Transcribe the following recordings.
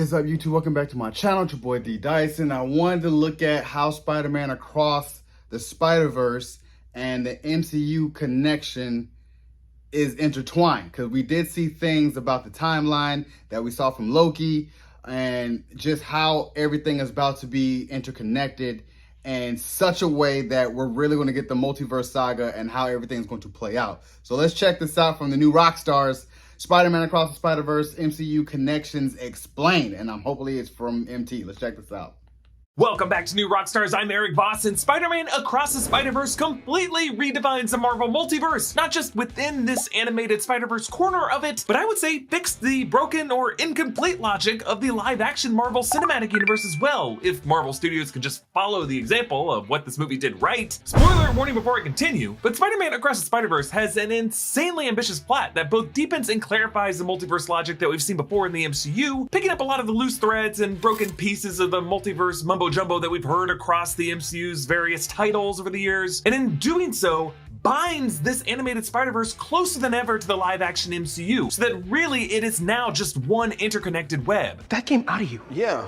is up, YouTube? Welcome back to my channel. It's your boy D Dyson. I wanted to look at how Spider-Man Across the Spider-Verse and the MCU connection is intertwined, because we did see things about the timeline that we saw from Loki and just how everything is about to be interconnected in such a way that we're really going to get the multiverse saga and how everything's going to play out. So let's check this out from the new Rockstars. Spider-Man Across the Spider-Verse MCU Connections Explained, and hopefully it's from MT. Let's check this out. Welcome back to New Rockstars. I'm Eric Voss, and Spider-Man Across the Spider-Verse completely redefines the Marvel multiverse. Not just within this animated Spider-Verse corner of it, but I would say fixed the broken or incomplete logic of the live-action Marvel Cinematic Universe as well, if Marvel Studios could just follow the example of what this movie did right. Spoiler warning before I continue, but Spider-Man Across the Spider-Verse has an insanely ambitious plot that both deepens and clarifies the multiverse logic that we've seen before in the MCU, picking up a lot of the loose threads and broken pieces of the multiverse mumbo-jumbo that we've heard across the MCU's various titles over the years, and in doing so, binds this animated Spider-Verse closer than ever to the live-action MCU, so that really it is now just one interconnected web. That came out of you. Yeah.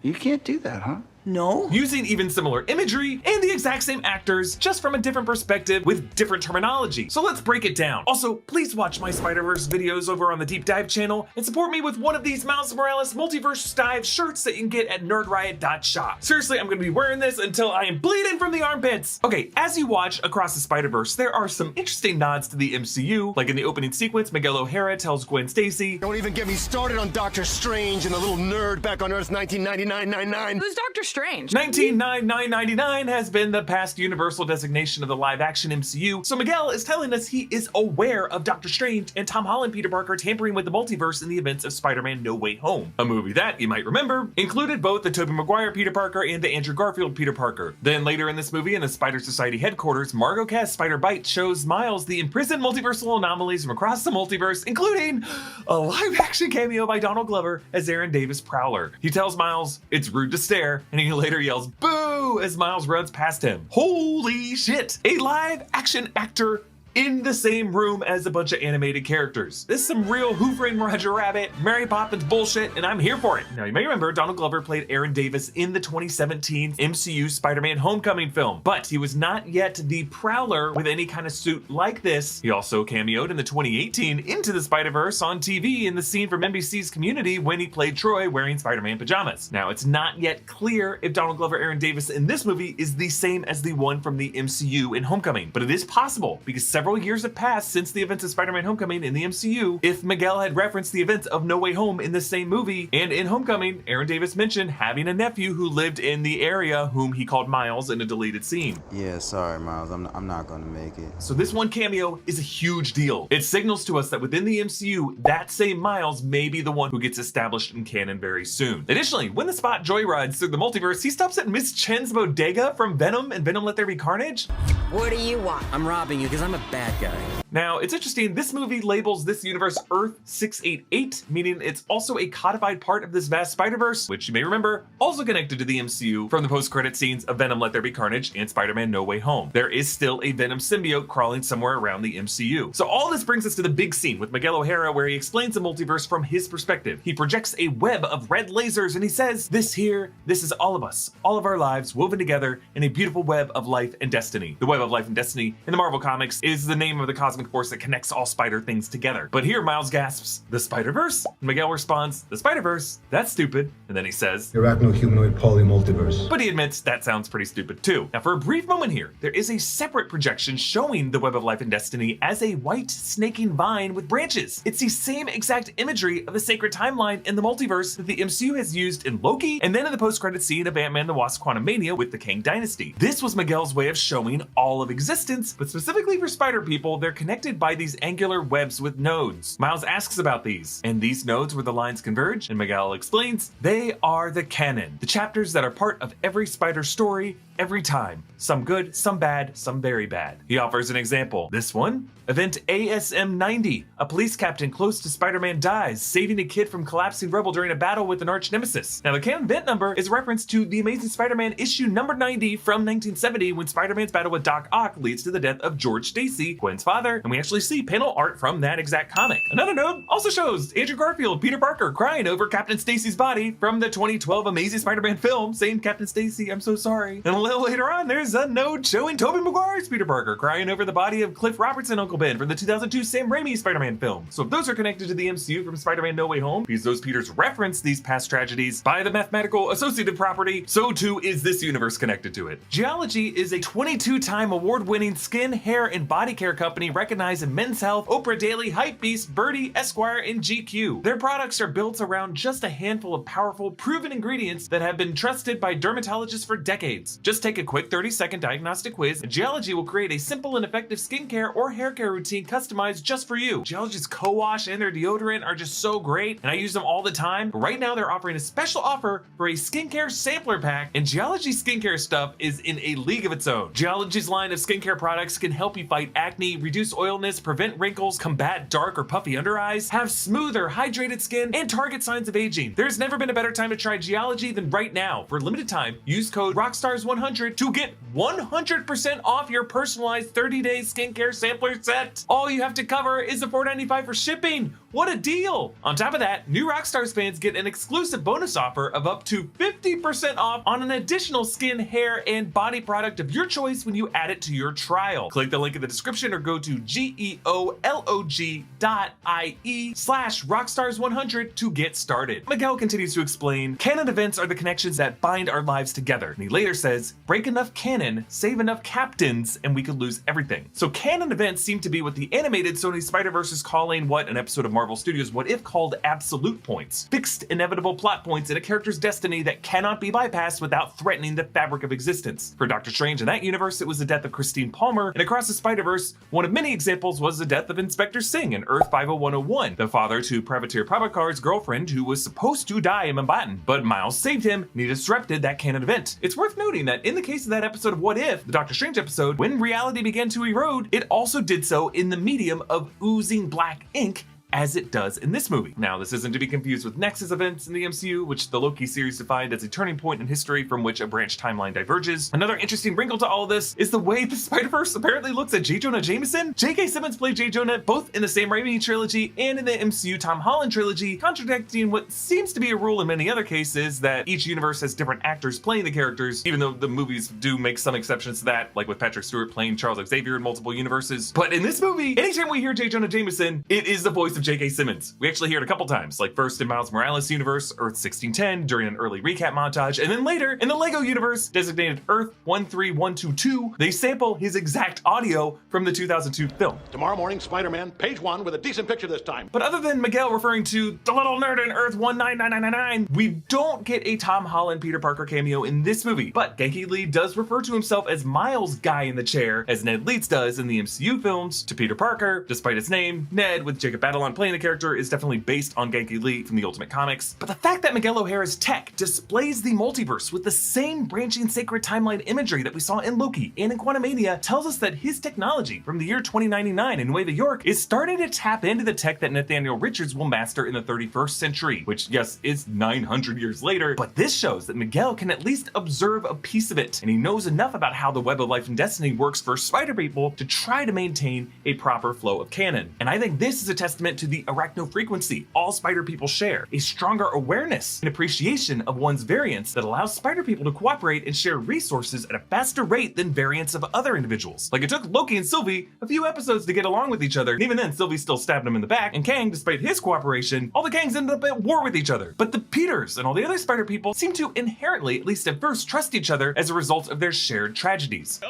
You can't do that, huh? No. Using even similar imagery and the exact same actors, just from a different perspective with different terminology. So let's break it down. Also, please watch my Spider-Verse videos over on the Deep Dive channel and support me with one of these Miles Morales Multiverse Dive shirts that you can get at nerdriot.shop. Seriously, I'm gonna be wearing this until I am bleeding from the armpits. Okay, as you watch Across the Spider-Verse, there are some interesting nods to the MCU, like in the opening sequence, Miguel O'Hara tells Gwen Stacy, Don't even get me started on Doctor Strange and the little nerd back on Earth 1999. Who's Doctor Strange? 1999 has been the past universal designation of the live-action MCU, so Miguel is telling us he is aware of Doctor Strange and Tom Holland Peter Parker tampering with the multiverse in the events of Spider-Man No Way Home, a movie that, you might remember, included both the Tobey Maguire Peter Parker and the Andrew Garfield Peter Parker. Then later in this movie, in the Spider Society headquarters, Margot Kest's Spider-Bite shows Miles the imprisoned multiversal anomalies from across the multiverse, including a live-action cameo by Donald Glover as Aaron Davis Prowler. He tells Miles it's rude to stare, and he later yells boo as Miles runs past him. Holy shit! A live-action actor in the same room as a bunch of animated characters. This is some real Who Framed Roger Rabbit, Mary Poppins bullshit, and I'm here for it. Now, you may remember Donald Glover played Aaron Davis in the 2017 MCU Spider-Man Homecoming film, but he was not yet the Prowler with any kind of suit like this. He also cameoed in the 2018 Into the Spider-Verse on TV in the scene from NBC's Community when he played Troy wearing Spider-Man pajamas. Now, it's not yet clear if Donald Glover Aaron Davis in this movie is the same as the one from the MCU in Homecoming, but it is possible because several years have passed since the events of Spider-Man Homecoming in the MCU. If Miguel had referenced the events of No Way Home in the same movie, and in Homecoming, Aaron Davis mentioned having a nephew who lived in the area whom he called Miles in a deleted scene. Yeah, sorry, Miles, I'm not gonna make it. So this one cameo is a huge deal. It signals to us that within the MCU, that same Miles may be the one who gets established in canon very soon. Additionally, when the Spot joyrides through the multiverse, he stops at Miss Chen's bodega from Venom and Venom Let There Be Carnage. What do you want? I'm robbing you because I'm a bad guy. Now, it's interesting, this movie labels this universe Earth 688, meaning it's also a codified part of this vast Spider-Verse, which you may remember, also connected to the MCU from the post-credit scenes of Venom Let There Be Carnage and Spider-Man No Way Home. There is still a Venom symbiote crawling somewhere around the MCU. So all this brings us to the big scene with Miguel O'Hara, where he explains the multiverse from his perspective. He projects a web of red lasers and he says, this is all of us, all of our lives woven together in a beautiful web of life and destiny. The web of life and destiny in the Marvel Comics is the name of the cosmic force that connects all spider things together. But here Miles gasps, the Spider-Verse? And Miguel responds, the Spider-Verse? That's stupid. And then he says, Arachno-humanoid polymultiverse. but he admits that sounds pretty stupid too. Now for a brief moment here, there is a separate projection showing the web of life and destiny as a white snaking vine with branches. It's the same exact imagery of the sacred timeline in the multiverse that the MCU has used in Loki and then in the post-credit scene of Ant-Man the Wasp Quantumania with the Kang Dynasty. This was Miguel's way of showing all of existence, but specifically for spider people, they're connected by these angular webs with nodes. Miles asks about these, and these nodes where the lines converge, and Miguel explains, they are the canon, the chapters that are part of every spider story every time. Some good, some bad, some very bad. He offers an example. This one? Event ASM-90. A police captain close to Spider-Man dies, saving a kid from collapsing rubble during a battle with an arch nemesis. Now, the canon event number is a reference to The Amazing Spider-Man issue number 90 from 1970, when Spider-Man's battle with Doc Ock leads to the death of George Stacy, Gwen's father, and we actually see panel art from that exact comic. Another note also shows Andrew Garfield, Peter Parker, crying over Captain Stacy's body from the 2012 Amazing Spider-Man film, saying, "Captain Stacy, I'm so sorry." And a little later on, there's a note showing Tobey Maguire's Peter Parker crying over the body of Cliff Robertson, Uncle Ben, from the 2002 Sam Raimi Spider-Man film. So if those are connected to the MCU from Spider-Man No Way Home, because those Peters reference these past tragedies by the mathematical associative property, so too is this universe connected to it. Geology is a 22-time award-winning skin, hair, and body care company recognized in Men's Health, Oprah Daily, Hypebeast, Birdie, Esquire, and GQ. Their products are built around just a handful of powerful, proven ingredients that have been trusted by dermatologists for decades. Just take a quick 30-second diagnostic quiz, and Geology will create a simple and effective skincare or hair care routine customized just for you. Geology's co-wash and their deodorant are just so great, and I use them all the time. But right now, they're offering a special offer for a skincare sampler pack, and Geology skincare stuff is in a league of its own. Geology's line of skincare products can help you fight acne, reduce oiliness, prevent wrinkles, combat dark or puffy under eyes, have smoother, hydrated skin, and target signs of aging. There's never been a better time to try Geology than right now. For a limited time, use code ROCKSTARS100 to get 100% off your personalized 30-day skincare sampler set. All you have to cover is the $4.95 for shipping. What a deal! On top of that, new Rockstars fans get an exclusive bonus offer of up to 50% off on an additional skin, hair, and body product of your choice when you add it to your trial. Click the link in the description or go to geolog.ie/rockstars100 to get started. Miguel continues to explain, canon events are the connections that bind our lives together. And he later says, break enough canon, save enough captains, and we could lose everything. So canon events seem to be what the animated Sony Spider-Verse is calling what an episode of Marvel Studios What If called absolute points. Fixed, inevitable plot points in a character's destiny that cannot be bypassed without threatening the fabric of existence. For Doctor Strange in that universe, it was the death of Christine Palmer, and across the Spider-Verse, one of many examples was the death of Inspector Singh in Earth 50101, the father to Privateer Prabhakar's girlfriend who was supposed to die in Mumbai, but Miles saved him and he disrupted that canon event. It's worth noting that in the case of that episode of What If, the Doctor Strange episode, when reality began to erode, it also did so in the medium of oozing black ink, as it does in this movie. Now, this isn't to be confused with Nexus events in the MCU, which the Loki series defined as a turning point in history from which a branch timeline diverges. Another interesting wrinkle to all of this is the way the Spider-Verse apparently looks at J. Jonah Jameson. J.K. Simmons played J. Jonah both in the Sam Raimi trilogy and in the MCU Tom Holland trilogy, contradicting what seems to be a rule in many other cases that each universe has different actors playing the characters, even though the movies do make some exceptions to that, like with Patrick Stewart playing Charles Xavier in multiple universes. But in this movie, anytime we hear J. Jonah Jameson, it is the voice of J.K. Simmons. We actually hear it a couple times, like first in Miles Morales' universe, Earth 1610, during an early recap montage, and then later in the LEGO universe, designated Earth 13122, they sample his exact audio from the 2002 film. Tomorrow morning, Spider-Man, page 1 with a decent picture this time. But other than Miguel referring to the little nerd in Earth 19999, we don't get a Tom Holland Peter Parker cameo in this movie, but Genki Lee does refer to himself as Miles Guy in the Chair, as Ned Leeds does in the MCU films, to Peter Parker. Despite his name, Ned, with Jacob Batalon playing the character, is definitely based on Genki Lee from the Ultimate Comics. But the fact that Miguel O'Hara's tech displays the multiverse with the same branching sacred timeline imagery that we saw in Loki and in Quantumania tells us that his technology from the year 2099 in Nueva York is starting to tap into the tech that Nathaniel Richards will master in the 31st century, which, yes, is 900 years later, but this shows that Miguel can at least observe a piece of it, and he knows enough about how the web of life and destiny works for Spider people to try to maintain a proper flow of canon. And I think this is a testament to the arachno frequency all Spider people share, a stronger awareness and appreciation of one's variants that allows Spider people to cooperate and share resources at a faster rate than variants of other individuals. Like, it took Loki and Sylvie a few episodes to get along with each other, and even then Sylvie still stabbed him in the back, and Kang, despite his cooperation, all the Kangs ended up at war with each other. But the Peters and all the other Spider people seem to inherently, at least at first, trust each other as a result of their shared tragedies.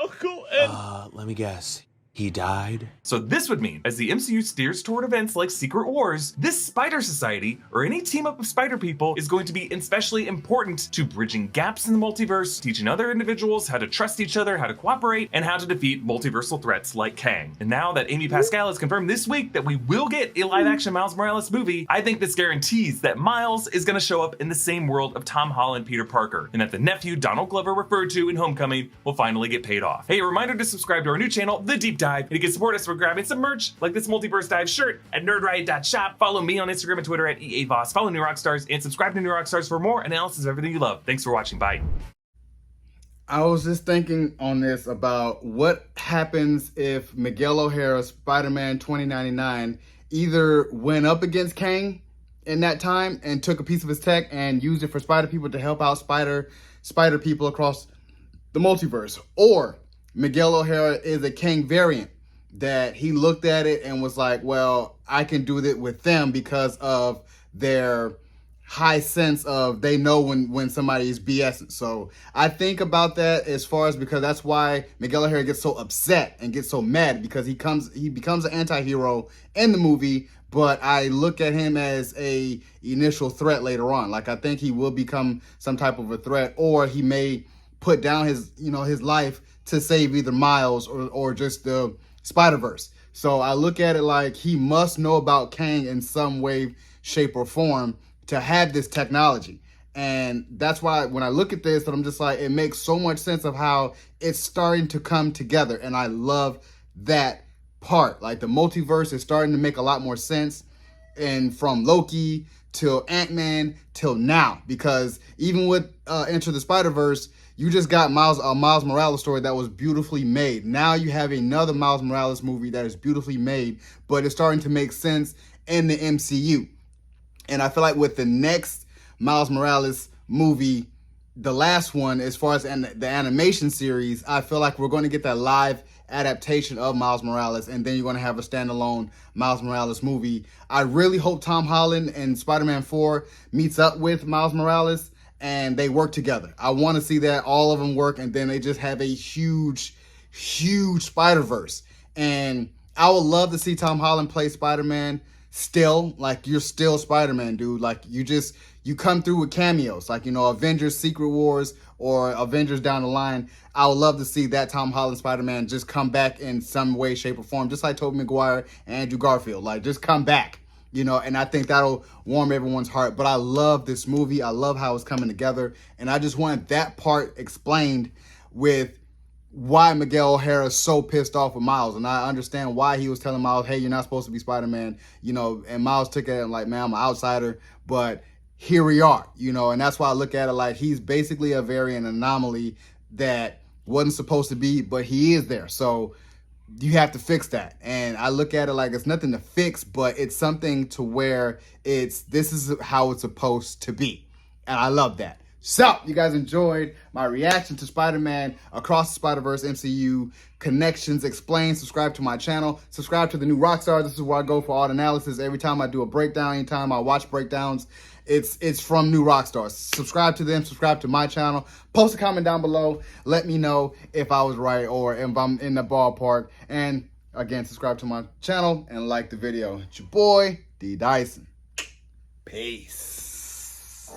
Let me guess. He died? So this would mean, as the MCU steers toward events like Secret Wars, this Spider Society, or any team up of Spider people, is going to be especially important to bridging gaps in the multiverse, teaching other individuals how to trust each other, how to cooperate, and how to defeat multiversal threats like Kang. And now that Amy Pascal has confirmed this week that we will get a live-action Miles Morales movie, I think this guarantees that Miles is going to show up in the same world of Tom Holland Peter Parker, and that the nephew Donald Glover referred to in Homecoming will finally get paid off. Hey, a reminder to subscribe to our new channel, The Deep Dive, and you can support us for grabbing some merch like this Multiverse Dive shirt at nerdriot.shop. Follow me on Instagram and Twitter at EAVoss. Follow New Rockstars and subscribe to New Rockstars for more analysis of everything you love. Thanks for watching. Bye. I was just thinking on this about what happens if Miguel O'Hara, Spider-Man 2099, either went up against Kang in that time and took a piece of his tech and used it for Spider people to help out Spider people across the multiverse, or Miguel O'Hara is a Kang variant that he looked at it and was like, well, I can do that with them because of their high sense of they know when somebody is BSing. So I think about that as far as, because that's why Miguel O'Hara gets so upset and gets so mad, because he becomes an anti-hero in the movie, but I look at him as a initial threat later on. Like, I think he will become some type of a threat, or he may put down his life to save either Miles or just the Spider-Verse. So I look at it like he must know about Kang in some way, shape, or form to have this technology. And that's why when I look at this, I'm just like, it makes so much sense of how it's starting to come together. And I love that part. Like, the multiverse is starting to make a lot more sense. And from Loki till Ant-Man till now, because even with Enter the Spider-Verse, you just got Miles Morales story that was beautifully made. Now you have another Miles Morales movie that is beautifully made, but it's starting to make sense in the MCU. And I feel like with the next Miles Morales movie, the last one, as far as the animation series, I feel like we're going to get that live adaptation of Miles Morales, and then you're going to have a standalone Miles Morales movie. I really hope Tom Holland and Spider-Man 4 meets up with Miles Morales and they work together. I want to see that all of them work, and then they just have a huge Spider-Verse. And I would love to see Tom Holland play Spider-Man still. Like, you're still Spider-Man, dude. Like, you come through with cameos, like, Avengers Secret Wars or Avengers down the line. I would love to see that Tom Holland Spider-Man just come back in some way, shape, or form, just like Tobey Maguire and Andrew Garfield. Like, just come back, and I think that'll warm everyone's heart. But I love this movie. I love how it's coming together. And I just wanted that part explained with why Miguel O'Hara is so pissed off with Miles. And I understand why he was telling Miles, hey, you're not supposed to be Spider-Man, and Miles took it like, man, I'm an outsider, but here we are, and that's why I look at it like he's basically a variant anomaly that wasn't supposed to be, but he is there. So you have to fix that. And I look at it like it's nothing to fix, but it's something to where this is how it's supposed to be. And I love that. So, you guys enjoyed my reaction to Spider-Man Across the Spider-Verse MCU Connections Explained. Subscribe to my channel. Subscribe to the New Rockstars. This is where I go for all the analysis. Every time I do a breakdown, anytime I watch breakdowns, it's from New Rockstars. Subscribe to them. Subscribe to my channel. Post a comment down below. Let me know if I was right or if I'm in the ballpark. And again, subscribe to my channel and like the video. It's your boy, D. Dyson. Peace.